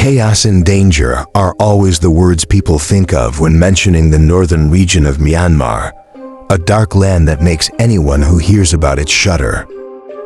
Chaos and danger are always the words people think of when mentioning the northern region of Myanmar, a dark land that makes anyone who hears about it shudder.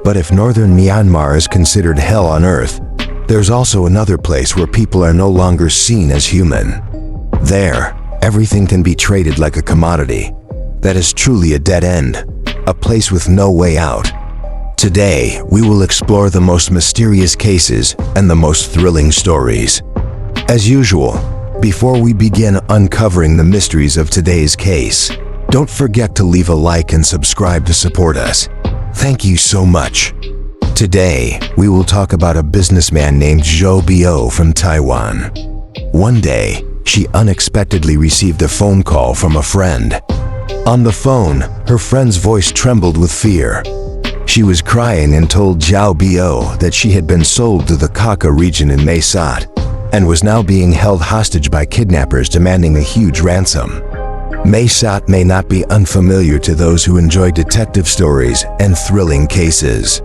But if northern Myanmar is considered hell on earth, there's also another place where people are no longer seen as human. There, everything can be traded like a commodity. That is truly a dead end, a place with no way out. Today, we will explore the most mysterious cases and the most thrilling stories. As usual, before we begin uncovering the mysteries of today's case, don't forget to leave a like and subscribe to support us. Thank you so much. Today, we will talk about a businessman named Zhou Bio from Taiwan. One day, she unexpectedly received a phone call from a friend. On the phone, her friend's voice trembled with fear. She was crying and told Zhou Bio that she had been sold to the Kaka region in Mae Sot and was now being held hostage by kidnappers demanding a huge ransom. Mae Sot may not be unfamiliar to those who enjoy detective stories and thrilling cases.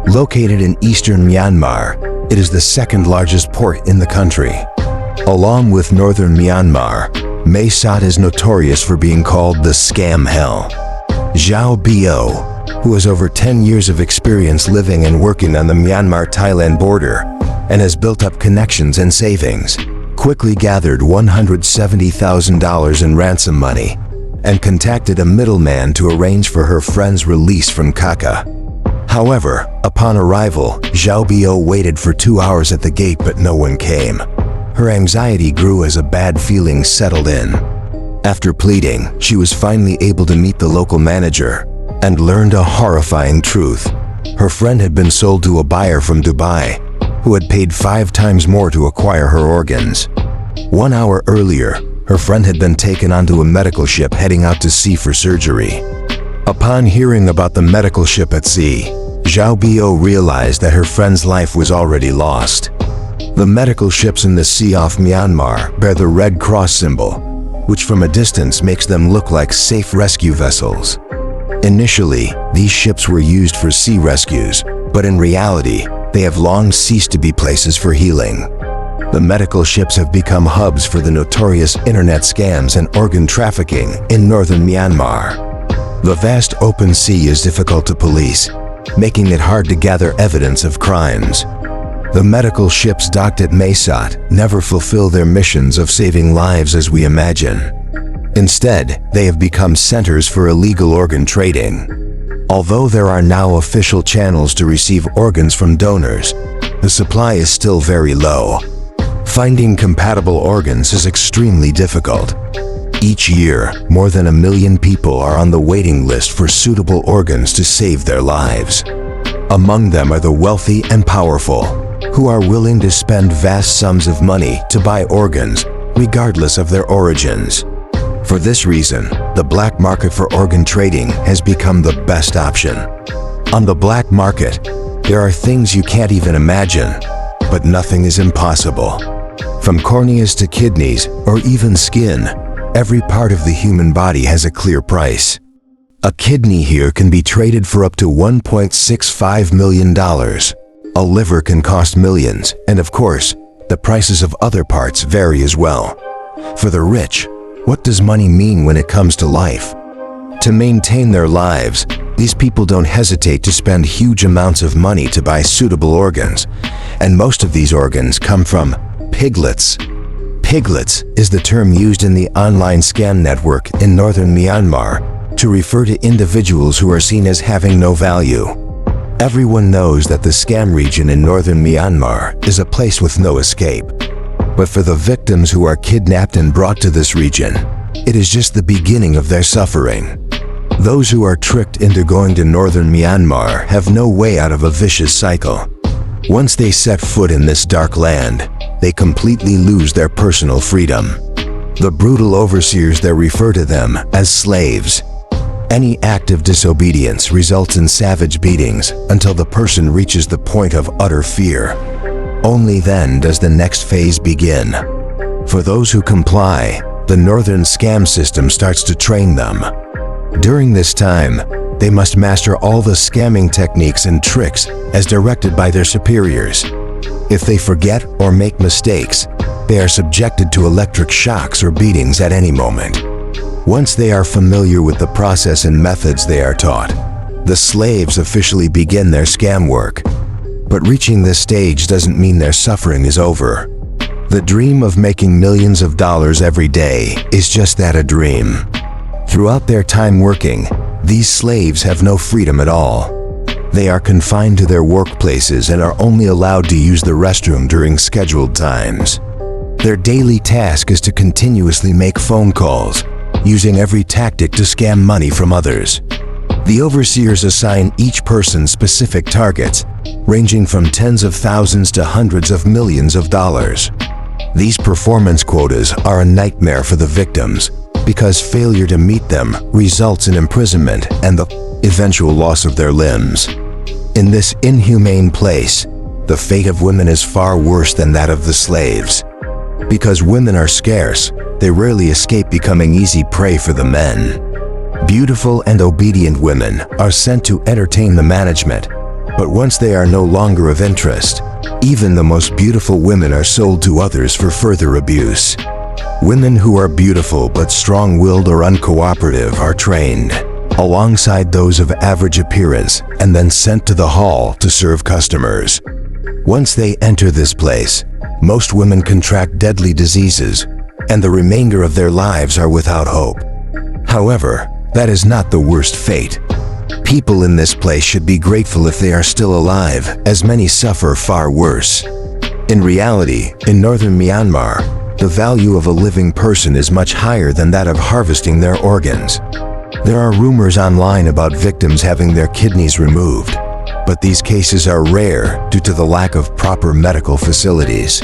Located in eastern Myanmar, it is the second largest port in the country. Along with northern Myanmar, Mae Sot is notorious for being called the scam hell. Zhou Bio, who has over 10 years of experience living and working on the Myanmar-Thailand border and has built up connections and savings, quickly gathered $170,000 in ransom money and contacted a middleman to arrange for her friend's release from Kaka. However, upon arrival, Zhou Bio waited for 2 hours at the gate but no one came. Her anxiety grew as a bad feeling settled in. After pleading, she was finally able to meet the local manager and learned a horrifying truth. Her friend had been sold to a buyer from Dubai, who had paid 5 times more to acquire her organs. 1 hour earlier, her friend had been taken onto a medical ship heading out to sea for surgery. Upon hearing about the medical ship at sea, Zhou Bio realized that her friend's life was already lost. The medical ships in the sea off Myanmar bear the Red Cross symbol, which from a distance makes them look like safe rescue vessels. Initially, these ships were used for sea rescues, but in reality, they have long ceased to be places for healing. The medical ships have become hubs for the notorious internet scams and organ trafficking in northern Myanmar. The vast open sea is difficult to police, making it hard to gather evidence of crimes. The medical ships docked at Mae Sot never fulfill their missions of saving lives as we imagine. Instead, they have become centers for illegal organ trading. Although there are now official channels to receive organs from donors, the supply is still very low. Finding compatible organs is extremely difficult. Each year, more than 1 million people are on the waiting list for suitable organs to save their lives. Among them are the wealthy and powerful, who are willing to spend vast sums of money to buy organs, regardless of their origins. For this reason, the black market for organ trading has become the best option. On the black market, there are things you can't even imagine, but nothing is impossible. From corneas to kidneys, or even skin, every part of the human body has a clear price. A kidney here can be traded for up to $1.65 million. A liver can cost millions, and of course, the prices of other parts vary as well. For the rich, what does money mean when it comes to life? To maintain their lives, these people don't hesitate to spend huge amounts of money to buy suitable organs, and most of these organs come from piglets. Piglets is the term used in the online scam network in northern Myanmar to refer to individuals who are seen as having no value. Everyone knows that the scam region in northern Myanmar is a place with no escape. But for the victims who are kidnapped and brought to this region, it is just the beginning of their suffering. Those who are tricked into going to northern Myanmar have no way out of a vicious cycle. Once they set foot in this dark land, they completely lose their personal freedom. The brutal overseers there refer to them as slaves. Any act of disobedience results in savage beatings until the person reaches the point of utter fear. Only then does the next phase begin. For those who comply, the northern scam system starts to train them. During this time, they must master all the scamming techniques and tricks as directed by their superiors. If they forget or make mistakes, they are subjected to electric shocks or beatings at any moment. Once they are familiar with the process and methods they are taught, the slaves officially begin their scam work. But reaching this stage doesn't mean their suffering is over. The dream of making millions of dollars every day is just that, a dream. Throughout their time working, these slaves have no freedom at all. They are confined to their workplaces and are only allowed to use the restroom during scheduled times. Their daily task is to continuously make phone calls, using every tactic to scam money from others. The overseers assign each person specific targets, ranging from tens of thousands to hundreds of millions of dollars. These performance quotas are a nightmare for the victims, because failure to meet them results in imprisonment and the eventual loss of their limbs. In this inhumane place, the fate of women is far worse than that of the slaves. Because women are scarce, they rarely escape becoming easy prey for the men. Beautiful and obedient women are sent to entertain the management, but once they are no longer of interest, even the most beautiful women are sold to others for further abuse. Women who are beautiful but strong-willed or uncooperative are trained, alongside those of average appearance, and then sent to the hall to serve customers. Once they enter this place, most women contract deadly diseases, and the remainder of their lives are without hope. However, that is not the worst fate. People in this place should be grateful if they are still alive, as many suffer far worse. In reality, in northern Myanmar, the value of a living person is much higher than that of harvesting their organs. There are rumors online about victims having their kidneys removed, but these cases are rare due to the lack of proper medical facilities.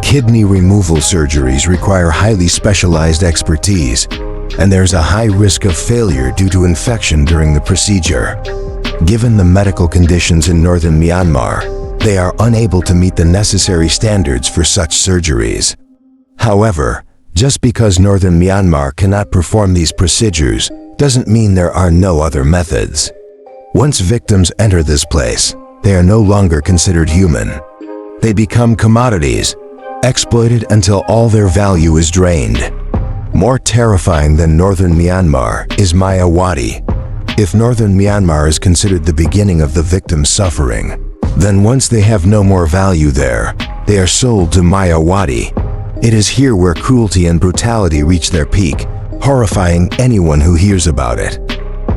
Kidney removal surgeries require highly specialized expertise, and there's a high risk of failure due to infection during the procedure. Given the medical conditions in northern Myanmar, they are unable to meet the necessary standards for such surgeries. However, just because northern Myanmar cannot perform these procedures doesn't mean there are no other methods. Once victims enter this place, they are no longer considered human. They become commodities, exploited until all their value is drained. More terrifying than northern Myanmar is Mayawati. If northern Myanmar is considered the beginning of the victim's suffering, then once they have no more value there, they are sold to Mayawati. It is here where cruelty and brutality reach their peak, horrifying anyone who hears about it.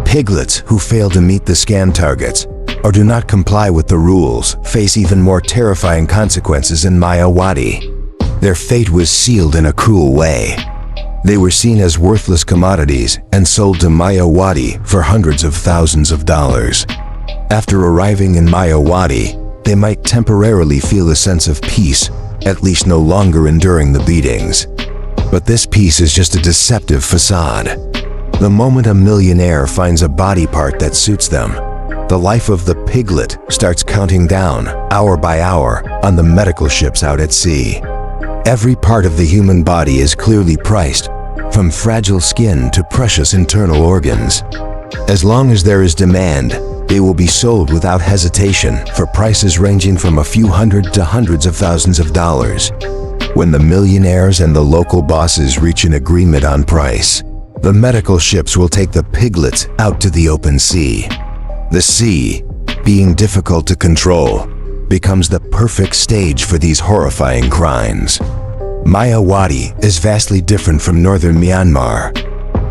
Piglets who fail to meet the scam targets or do not comply with the rules face even more terrifying consequences in Mayawati. Their fate was sealed in a cruel way. They were seen as worthless commodities and sold to Mayawati for hundreds of thousands of dollars. After arriving in Mayawati, they might temporarily feel a sense of peace, at least no longer enduring the beatings. But this peace is just a deceptive facade. The moment a millionaire finds a body part that suits them, the life of the piglet starts counting down, hour by hour, on the medical ships out at sea. Every part of the human body is clearly priced, from fragile skin to precious internal organs. As long as there is demand, they will be sold without hesitation for prices ranging from a few hundred to hundreds of thousands of dollars. When the millionaires and the local bosses reach an agreement on price, the medical ships will take the piglets out to the open sea. The sea, being difficult to control, becomes the perfect stage for these horrifying crimes. Mayawati is vastly different from northern Myanmar.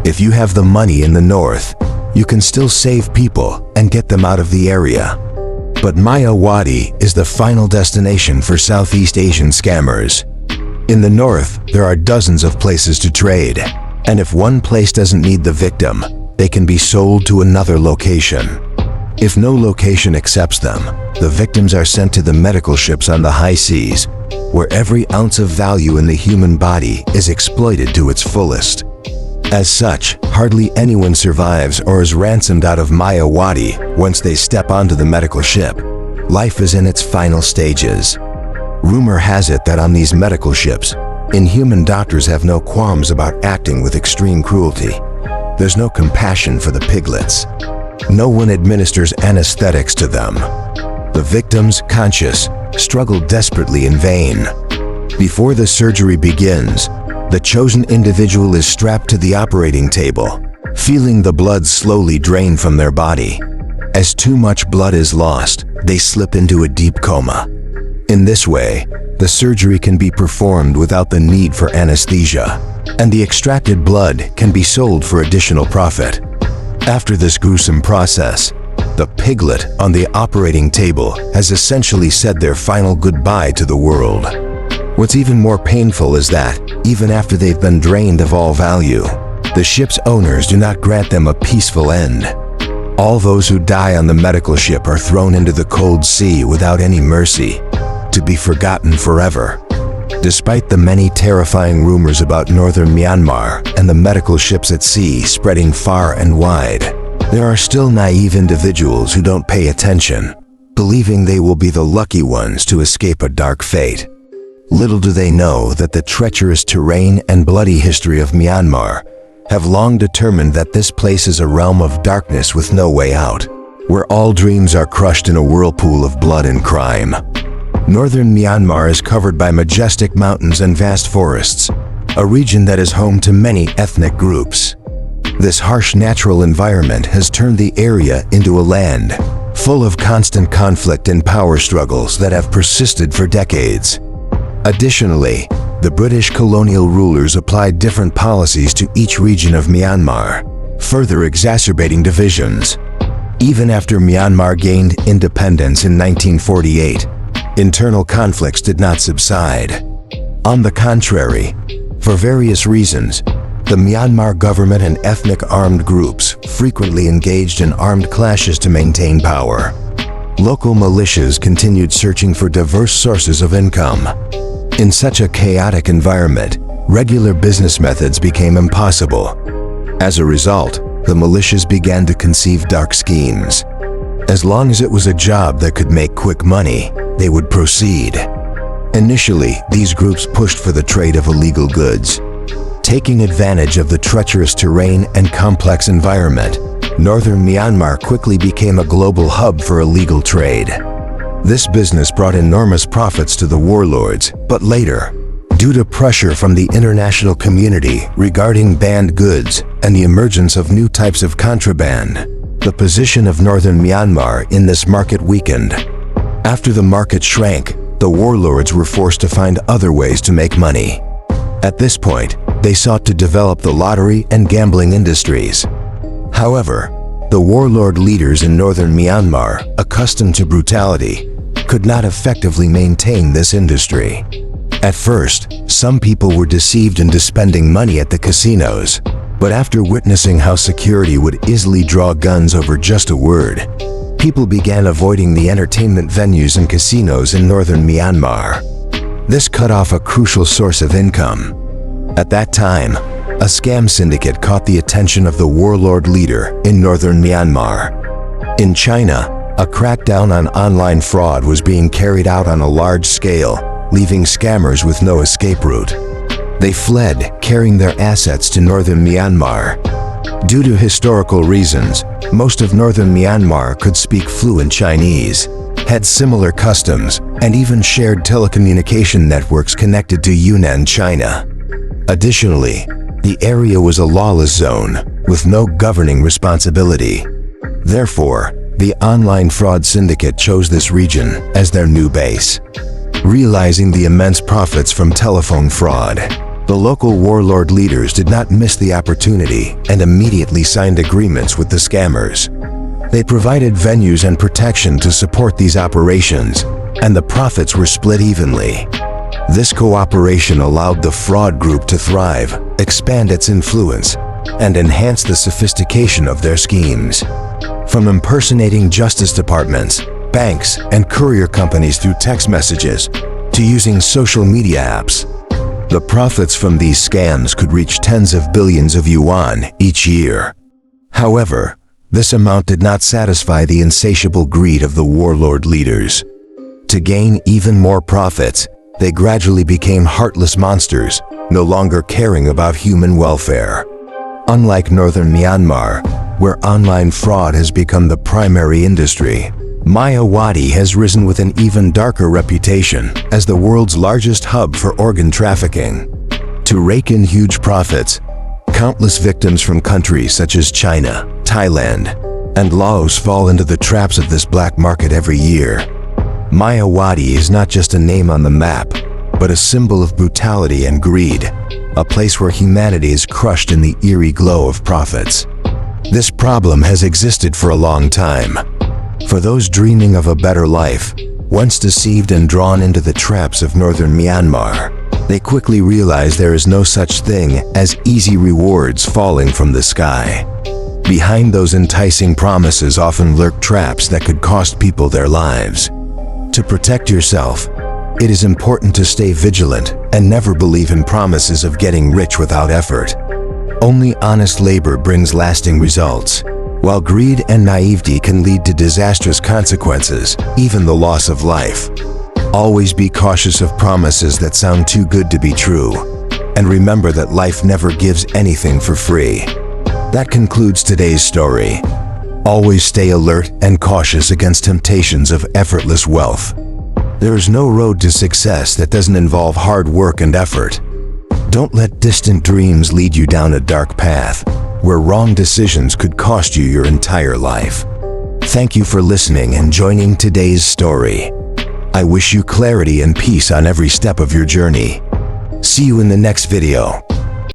If you have the money in the north, you can still save people and get them out of the area. But Mayawati is the final destination for Southeast Asian scammers. In the north, there are dozens of places to trade, and if one place doesn't need the victim, they can be sold to another location. If no location accepts them, the victims are sent to the medical ships on the high seas, where every ounce of value in the human body is exploited to its fullest. As such, hardly anyone survives or is ransomed out of Mayawati once they step onto the medical ship. Life is in its final stages. Rumor has it that on these medical ships, inhuman doctors have no qualms about acting with extreme cruelty. There's no compassion for the piglets. No one administers anesthetics to them. The victims, conscious, struggle desperately in vain. Before the surgery begins, the chosen individual is strapped to the operating table, feeling the blood slowly drain from their body. As too much blood is lost, they slip into a deep coma. In this way, the surgery can be performed without the need for anesthesia, and the extracted blood can be sold for additional profit. After this gruesome process, the piglet on the operating table has essentially said their final goodbye to the world. What's even more painful is that, even after they've been drained of all value, the ship's owners do not grant them a peaceful end. All those who die on the medical ship are thrown into the cold sea without any mercy, to be forgotten forever. Despite the many terrifying rumors about northern Myanmar and the medical ships at sea spreading far and wide, there are still naive individuals who don't pay attention, believing they will be the lucky ones to escape a dark fate. Little do they know that the treacherous terrain and bloody history of Myanmar have long determined that this place is a realm of darkness with no way out, where all dreams are crushed in a whirlpool of blood and crime. Northern Myanmar is covered by majestic mountains and vast forests, a region that is home to many ethnic groups. This harsh natural environment has turned the area into a land full of constant conflict and power struggles that have persisted for decades. Additionally, the British colonial rulers applied different policies to each region of Myanmar, further exacerbating divisions. Even after Myanmar gained independence in 1948, internal conflicts did not subside. On the contrary, for various reasons, the Myanmar government and ethnic armed groups frequently engaged in armed clashes to maintain power. Local militias continued searching for diverse sources of income. In such a chaotic environment, regular business methods became impossible. As a result, the militias began to conceive dark schemes. As long as it was a job that could make quick money, they would proceed. Initially, these groups pushed for the trade of illegal goods. Taking advantage of the treacherous terrain and complex environment, northern Myanmar quickly became a global hub for illegal trade. This business brought enormous profits to the warlords, but later, due to pressure from the international community regarding banned goods and the emergence of new types of contraband, the position of northern Myanmar in this market weakened. After the market shrank, the warlords were forced to find other ways to make money. At this point, they sought to develop the lottery and gambling industries. However, the warlord leaders in northern Myanmar, accustomed to brutality, could not effectively maintain this industry. At first, some people were deceived into spending money at the casinos, but after witnessing how security would easily draw guns over just a word, people began avoiding the entertainment venues and casinos in northern Myanmar. This cut off a crucial source of income. At that time, a scam syndicate caught the attention of the warlord leader in northern Myanmar. In China, a crackdown on online fraud was being carried out on a large scale, leaving scammers with no escape route. They fled, carrying their assets to northern Myanmar. Due to historical reasons, most of northern Myanmar could speak fluent Chinese, had similar customs, and even shared telecommunication networks connected to Yunnan, China. Additionally, the area was a lawless zone with no governing responsibility. Therefore, the online fraud syndicate chose this region as their new base. Realizing the immense profits from telephone fraud, the local warlord leaders did not miss the opportunity and immediately signed agreements with the scammers. They provided venues and protection to support these operations, and the profits were split evenly. This cooperation allowed the fraud group to thrive, expand its influence, and enhance the sophistication of their schemes. From impersonating justice departments, banks, and courier companies through text messages, to using social media apps, the profits from these scams could reach tens of billions of yuan each year. However, this amount did not satisfy the insatiable greed of the warlord leaders. To gain even more profits, they gradually became heartless monsters, no longer caring about human welfare. Unlike northern Myanmar, where online fraud has become the primary industry, Myanmar has risen with an even darker reputation as the world's largest hub for organ trafficking. To rake in huge profits, countless victims from countries such as China, Thailand, and Laos fall into the traps of this black market every year. Myanmar is not just a name on the map, but a symbol of brutality and greed, a place where humanity is crushed in the eerie glow of profits. This problem has existed for a long time. For those dreaming of a better life, once deceived and drawn into the traps of northern Myanmar, they quickly realize there is no such thing as easy rewards falling from the sky. Behind those enticing promises often lurk traps that could cost people their lives. To protect yourself, it is important to stay vigilant and never believe in promises of getting rich without effort. Only honest labor brings lasting results, while greed and naivety can lead to disastrous consequences, even the loss of life. Always be cautious of promises that sound too good to be true, and remember that life never gives anything for free. That concludes today's story. Always stay alert and cautious against temptations of effortless wealth. There is no road to success that doesn't involve hard work and effort. Don't let distant dreams lead you down a dark path, where wrong decisions could cost you your entire life. Thank you for listening and joining today's story. I wish you clarity and peace on every step of your journey. See you in the next video.